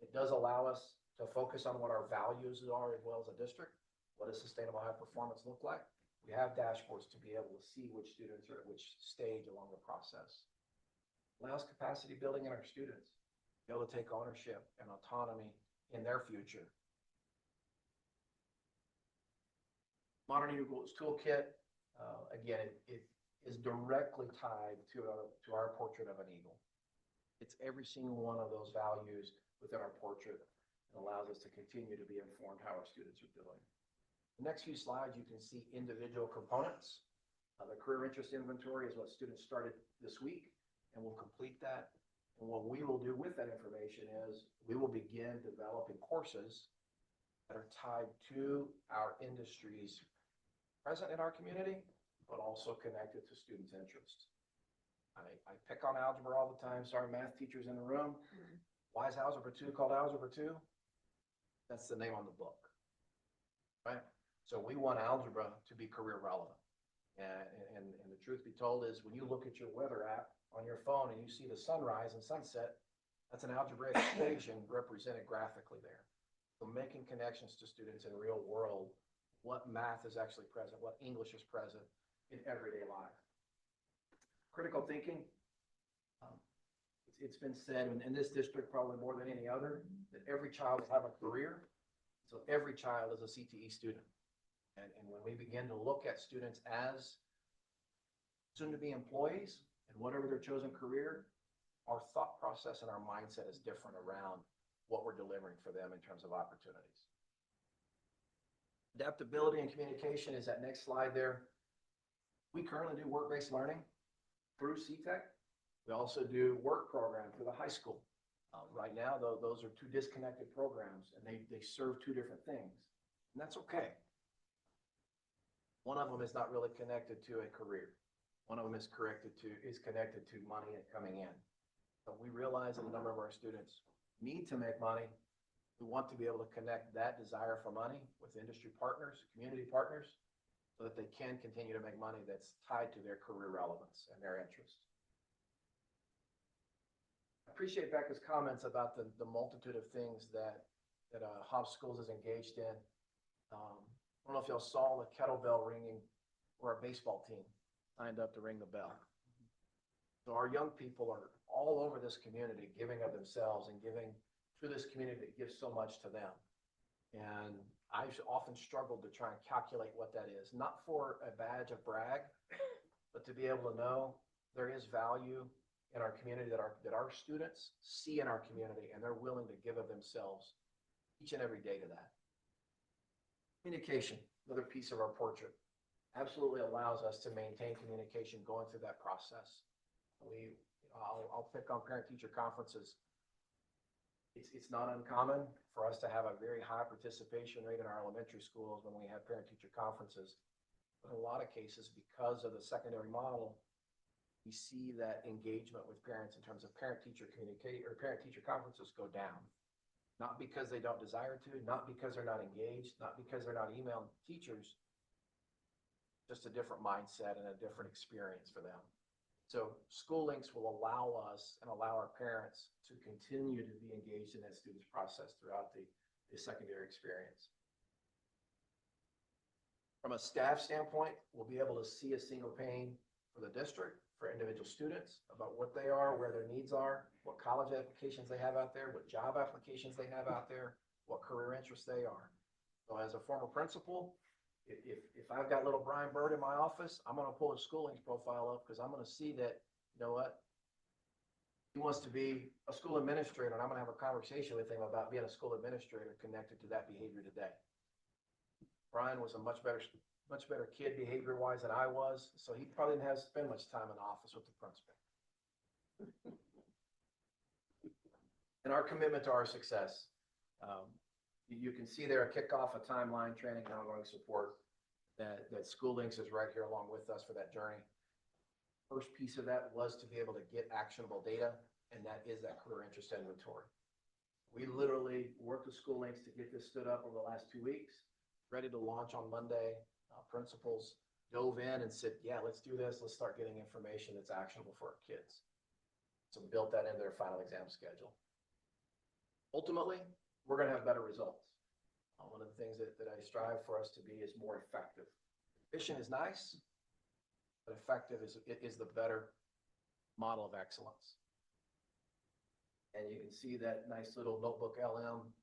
It does allow us to focus on what our values are as well as a district. What does sustainable high performance look like? We have dashboards to be able to see which students are at which stage along the process. Allows capacity building in our students, to be able to take ownership and autonomy in their future. Modern Eagles Toolkit, again, it is directly tied to our portrait of an eagle. It's every single one of those values within our portrait and allows us to continue to be informed how our students are doing. The next few slides, you can see individual components. The career interest inventory is what students started this week, and we'll complete that. And what we will do with that information is we will begin developing courses that are tied to our industries present in our community, but also connected to students' interests. I pick on algebra all the time. Sorry, math teachers in the room. Why is Algebra 2 called Algebra 2? That's the name on the book, right? So we want algebra to be career relevant. And the truth be told is when you look at your weather app on your phone and you see the sunrise and sunset, that's an algebraic equation represented graphically there. So making connections to students in real world, what math is actually present, what English is present, in everyday life. Critical thinking, it's been said in this district probably more than any other, that every child will have a career. So every child is a CTE student. And when we begin to look at students as soon-to-be employees and whatever their chosen career, our thought process and our mindset is different around what we're delivering for them in terms of opportunities. Adaptability and communication is that next slide there. We currently do work-based learning through CTEC. We also do work program through the high school. Right now, though, those are two disconnected programs and they serve two different things, and that's okay. One of them is not really connected to a career. One of them is connected to money and coming in. But we realize that a number of our students need to make money. We want to be able to connect that desire for money with industry partners, community partners, so that they can continue to make money that's tied to their career relevance and their interests. I appreciate Becca's comments about the multitude of things that Hobbs Schools is engaged in. I don't know if y'all saw the kettlebell ringing where our baseball team signed up to ring the bell. So our young people are all over this community giving of themselves and giving to this community that gives so much to them. And I've often struggled to try and calculate what that is, not for a badge of brag, but to be able to know there is value in our community that our students see in our community, and they're willing to give of themselves each and every day to that. Communication, another piece of our portrait, absolutely allows us to maintain communication going through that process. I'll pick on parent-teacher conferences. It's not uncommon for us to have a very high participation rate in our elementary schools when we have parent-teacher conferences. But in a lot of cases, because of the secondary model, we see that engagement with parents in terms of parent-teacher conferences go down. Not because they don't desire to, not because they're not engaged, not because they're not emailing teachers, just a different mindset and a different experience for them. So School Links will allow us and allow our parents to continue to be engaged in that student's process throughout the secondary experience. From a staff standpoint, we'll be able to see a single pane for the district, for individual students, about what they are, where their needs are, what college applications they have out there, what job applications they have out there, what career interests they are. So as a former principal, if I've got little Brian Bird in my office, I'm going to pull his School Links profile up because I'm going to see that, you know what, he wants to be a school administrator, and I'm going to have a conversation with him about being a school administrator connected to that behavior today. Brian was a much better kid behavior-wise than I was, so he probably didn't have to spend much time in the office with the principal. And our commitment to our success. You can see there a kickoff, a timeline, training, and ongoing support that School Links is right here along with us for that journey. First piece of that was to be able to get actionable data, and that is that career interest inventory. We literally worked with School Links to get this stood up over the last 2 weeks, ready to launch on Monday. Principals dove in and said, yeah, let's do this. Let's start getting information that's actionable for our kids. So built that into their final exam schedule. Ultimately, we're going to have better results. One of the things that I strive for us to be is more effective. Efficient is nice, but effective is the better model of excellence. And you can see that nice little Notebook LM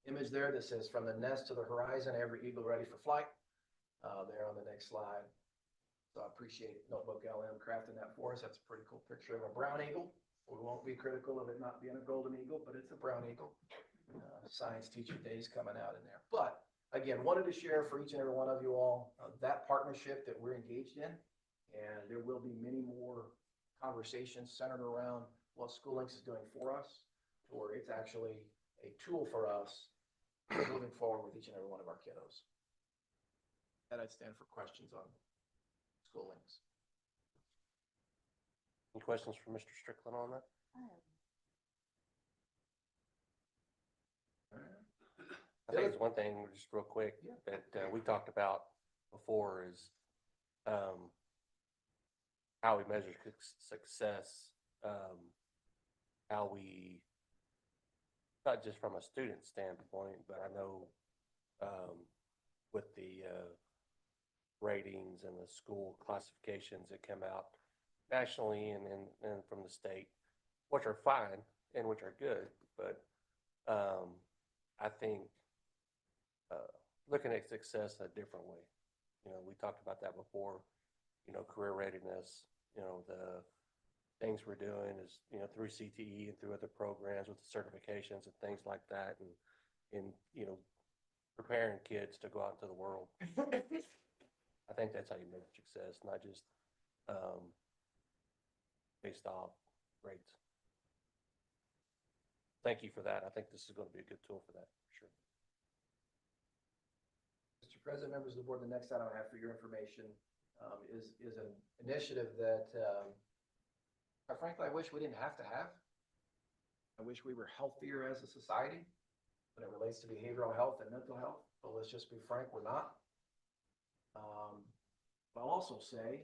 image there that says from the nest to the horizon, every eagle ready for flight. There on the next slide. So I appreciate Notebook LM crafting that for us. That's a pretty cool picture of a brown eagle. We won't be critical of it not being a golden eagle, but it's a brown eagle. Science teacher days coming out in there. But again, wanted to share for each and every one of you all that partnership that we're engaged in. And there will be many more conversations centered around what School Links is doing for us, or it's actually a tool for us moving forward with each and every one of our kiddos. And I'd stand for questions on School Links. Any questions for Mr. Strickland on that? I think it's one thing, just real quick, that we talked about before is how we measure success, how we, not just from a student standpoint, but I know with the ratings and the school classifications that come out nationally and from the state, which are fine and which are good, but I think looking at success a different way. You know, we talked about that before, you know, career readiness, you know, the things we're doing is, you know, through CTE and through other programs with the certifications and things like that, and you know, preparing kids to go out into the world. I think that's how you measure success, not just based off grades. Thank you for that. I think this is going to be a good tool for that, for sure. Mr. President, members of the board, the next item I have for your information is an initiative that, quite frankly, I wish we didn't have to have. I wish we were healthier as a society when it relates to behavioral health and mental health, but let's just be frank, we're not. I'll also say,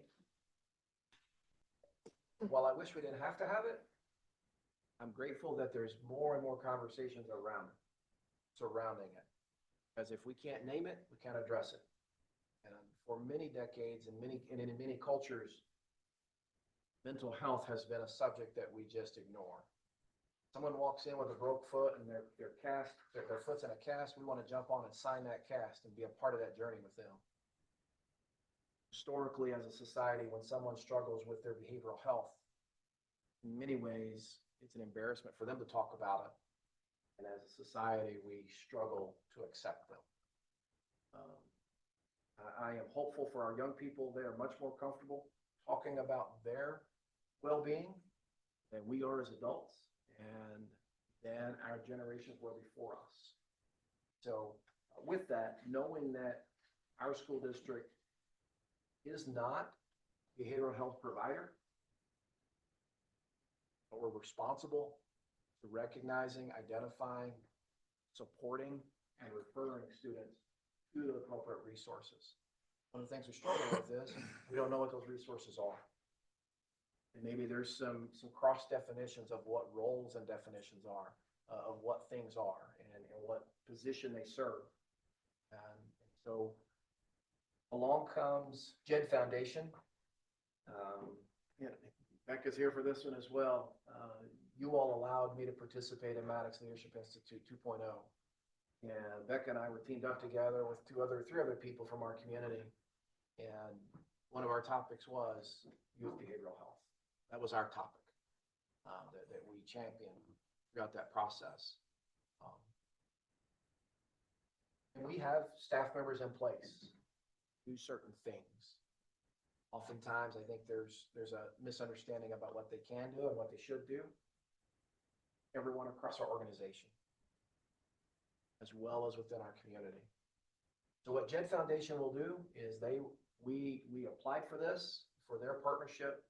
while I wish we didn't have to have it, I'm grateful that there's more and more conversations surrounding it. Because if we can't name it, we can't address it. And for many decades and in many cultures, mental health has been a subject that we just ignore. Someone walks in with a broke foot and their foot's in a cast, we want to jump on and sign that cast and be a part of that journey with them. Historically, as a society, when someone struggles with their behavioral health, in many ways, it's an embarrassment for them to talk about it. And as a society, we struggle to accept them. I am hopeful for our young people. They are much more comfortable talking about their well-being than we are as adults and than our generations were before us. So with that, knowing that our school district is not a behavioral health provider, but we're responsible to recognizing, identifying, supporting, and referring students to the appropriate resources. One of the things we struggle with is we don't know what those resources are. And maybe there's some cross definitions of what roles and definitions are, of what things are and what position they serve. And so along comes JED Foundation. Becca's here for this one as well. You all allowed me to participate in Maddox Leadership Institute 2.0. And Becca and I were teamed up together with three other people from our community. And one of our topics was youth behavioral health. That was our topic that we championed throughout that process. And we have staff members in place do certain things. Oftentimes, I think there's a misunderstanding about what they can do and what they should do. Everyone across our organization, as well as within our community. So what JED Foundation will do is we applied for this, for their partnership.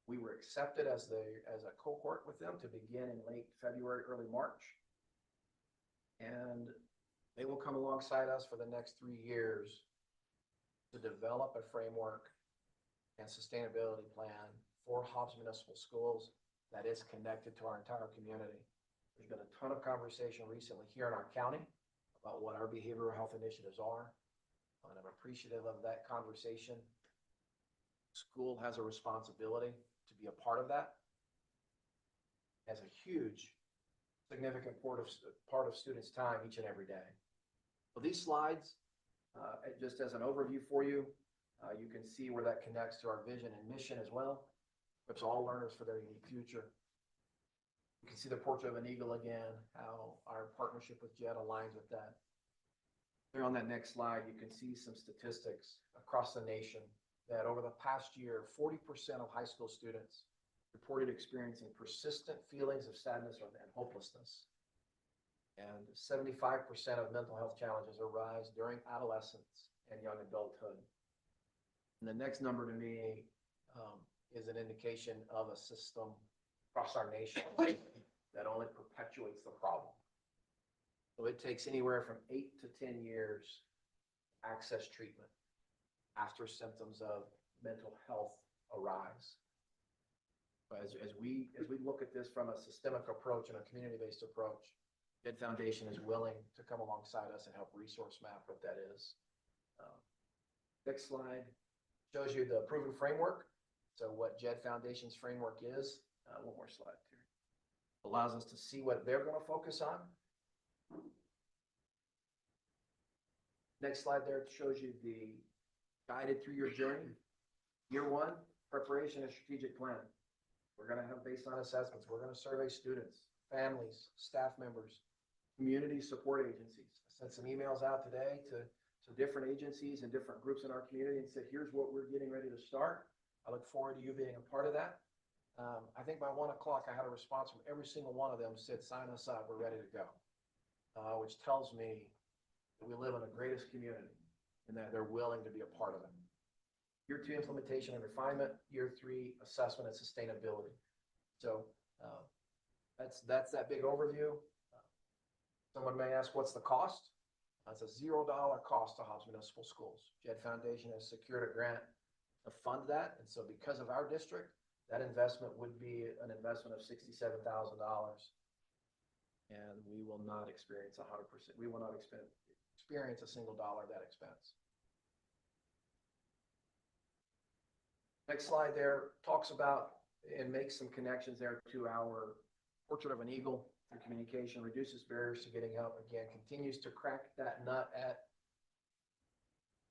We were accepted as a cohort with them to begin in late February, early March. And they will come alongside us for the next 3 years to develop a framework and sustainability plan for Hobbs Municipal Schools that is connected to our entire community. There's been a ton of conversation recently here in our county about what our behavioral health initiatives are. And I'm appreciative of that conversation. School has a responsibility to be a part of that. It has a huge, significant part of students' time each and every day. So these slides, just as an overview for you, you can see where that connects to our vision and mission as well. Equips all learners for their unique future. You can see the portrait of an eagle again, how our partnership with JED aligns with that. There on that next slide, you can see some statistics across the nation that over the past year, 40% of high school students reported experiencing persistent feelings of sadness and hopelessness. And 75% of mental health challenges arise during adolescence and young adulthood. And the next number to me is an indication of a system across our nation that only perpetuates the problem. So it takes anywhere from 8 to 10 years to access treatment after symptoms of mental health arise. But as we look at this from a systemic approach and a community-based approach, JED Foundation is willing to come alongside us and help resource map what that is. Next slide shows you the proven framework. So what JED Foundation's framework is, one more slide here. Allows us to see what they're going to focus on. Next slide there shows you the guided through your journey. Year one, preparation and strategic plan. We're going to have baseline assessments. We're going to survey students, families, staff members, community support agencies. I sent some emails out today to different agencies and different groups in our community and said, here's what we're getting ready to start. I look forward to you being a part of that. I think by 1 o'clock, I had a response from every single one of them said, sign us up, we're ready to go. Which tells me that we live in the greatest community and that they're willing to be a part of it. Year 2, implementation and refinement. Year 3, assessment and sustainability. So that's that big overview. Someone may ask, what's the cost? It's a $0 cost to Hobbs Municipal Schools. JED Foundation has secured a grant to fund that. And so because of our district, that investment would be an investment of $67,000. And we will not experience 100%. We will not experience a single dollar of that expense. Next slide there talks about and makes some connections there to our Portrait of an Eagle through communication, reduces barriers to getting help. Again, continues to crack that nut at,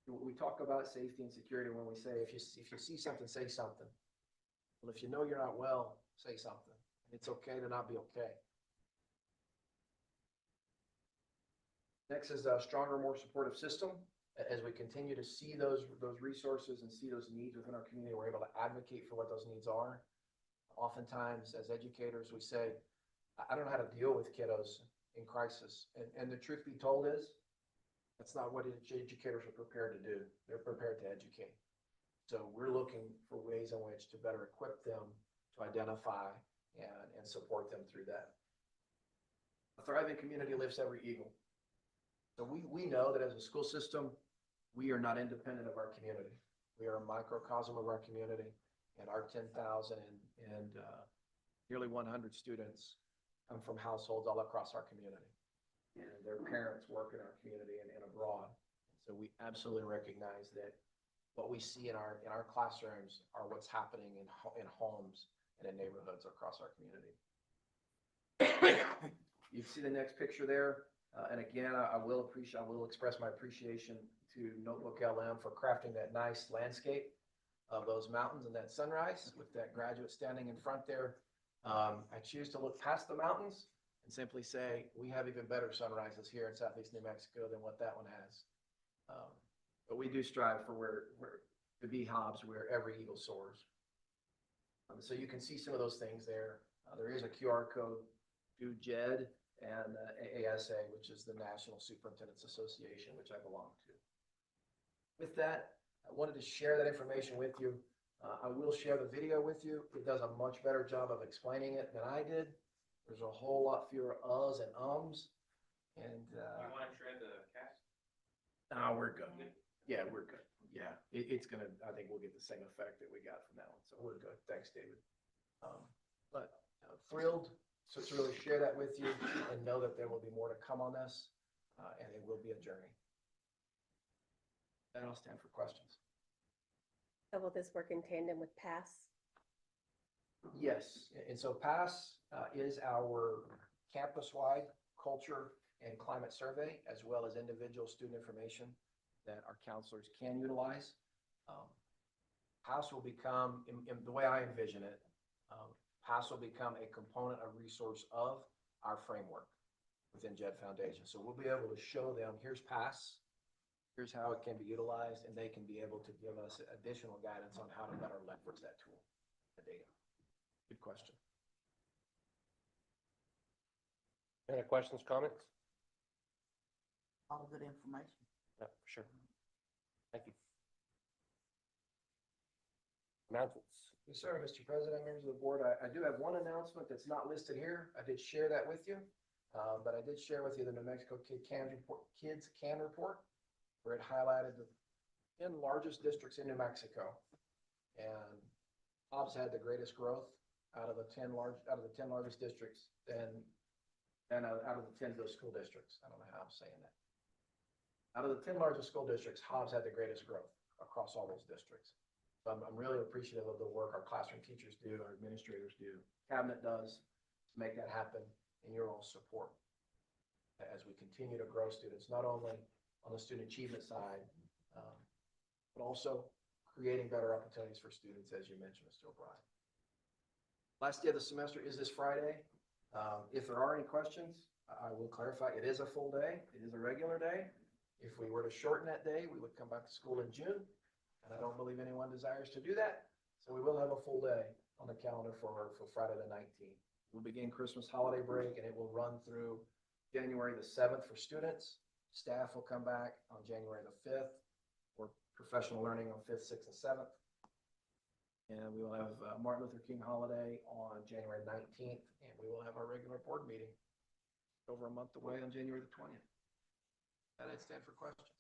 we talk about safety and security when we say, if you see something, say something. Well, if you know you're not well, say something. It's okay to not be okay. Next is a stronger, more supportive system. As we continue to see those resources and see those needs within our community, we're able to advocate for what those needs are. Oftentimes, as educators, we say, I don't know how to deal with kiddos in crisis. And the truth be told is, that's not what educators are prepared to do. They're prepared to educate. So we're looking for ways in which to better equip them to identify and support them through that. A thriving community lifts every eagle. So we know that as a school system, we are not independent of our community. We are a microcosm of our community, and our 10,000 and nearly 100 students come from households all across our community. And their parents work in our community and abroad. So we absolutely recognize that what we see in our classrooms are what's happening in homes and in neighborhoods across our community. You see the next picture there. And again, I will express my appreciation to Notebook LM for crafting that nice landscape of those mountains and that sunrise with that graduate standing in front there. I choose to look past the mountains and simply say, we have even better sunrises here in Southeast New Mexico than what that one has. But we do strive for where to be Hobbs, where every eagle soars. So you can see some of those things there. There is a QR code to JED and AASA, which is the National Superintendents Association, which I belong to. With that, I wanted to share that information with you. I will share the video with you. It does a much better job of explaining it than I did. There's a whole lot fewer uhs and ums. And You want to shred the cast? no, we're good. Yeah, we're good. Yeah, it's gonna. I think we'll get the same effect that we got from that one. So we're good. Thanks, David. But thrilled to really share that with you and know that there will be more to come on this, and it will be a journey. And I'll stand for questions. So will this work in tandem with PASS? Yes, and so PASS is our campus-wide culture and climate survey, as well as individual student information that our counselors can utilize. PASS will become, in the way I envision it, PASS will become a component, a resource of our framework within JED Foundation. So we'll be able to show them, here's PASS, here's how it can be utilized, and they can be able to give us additional guidance on how to better leverage that tool, the data. Good question. Any questions, comments? All good information. Yeah, for sure. Thank you. Announcements. Yes, sir, Mr. President, members of the board, I do have one announcement that's not listed here. I did share that with you, but I did share with you the New Mexico Kids Can Report, where it highlighted the 10 largest districts in New Mexico. And Hobbs had the greatest growth out of the 10 largest districts than out of the 10 of those school districts. I don't know how I'm saying that. Out of the 10 largest school districts, Hobbs had the greatest growth. across all those districts. So I'm really appreciative of the work our classroom teachers do, our administrators do, cabinet does to make that happen, and your all support as we continue to grow students, not only on the student achievement side, but also creating better opportunities for students, as you mentioned, Mr. O'Brien. Last day of the semester is this Friday. If there are any questions, I will clarify, it is a full day. It is a regular day. If we were to shorten that day, we would come back to school in June. And I don't believe anyone desires to do that. So we will have a full day on the calendar for Friday the 19th. We'll begin Christmas holiday break and it will run through January the 7th for students. Staff will come back on January the 5th for professional learning on 5th, 6th, and 7th. And we will have Martin Luther King holiday on January 19th, and we will have our regular board meeting over a month away on January the 20th. And I'd stand for questions.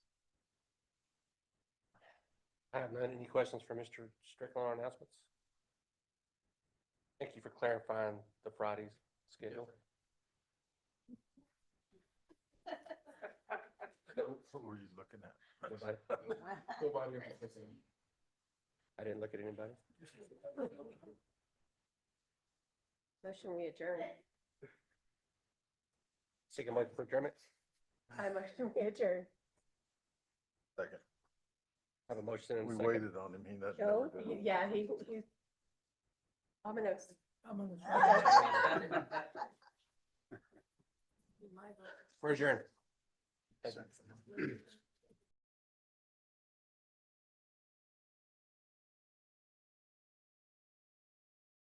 I have none. Any questions for Mr. Strickland on announcements? Thank you for clarifying the Fridays schedule. What were you looking at? Nobody? I didn't look at anybody. Motion we adjourn. Second motion for adjournment. I motion we adjourn. Second. Have a motion and a We second. waited on him. He doesn't. Joe, never did. yeah, he's ominous. We're adjourned. Second.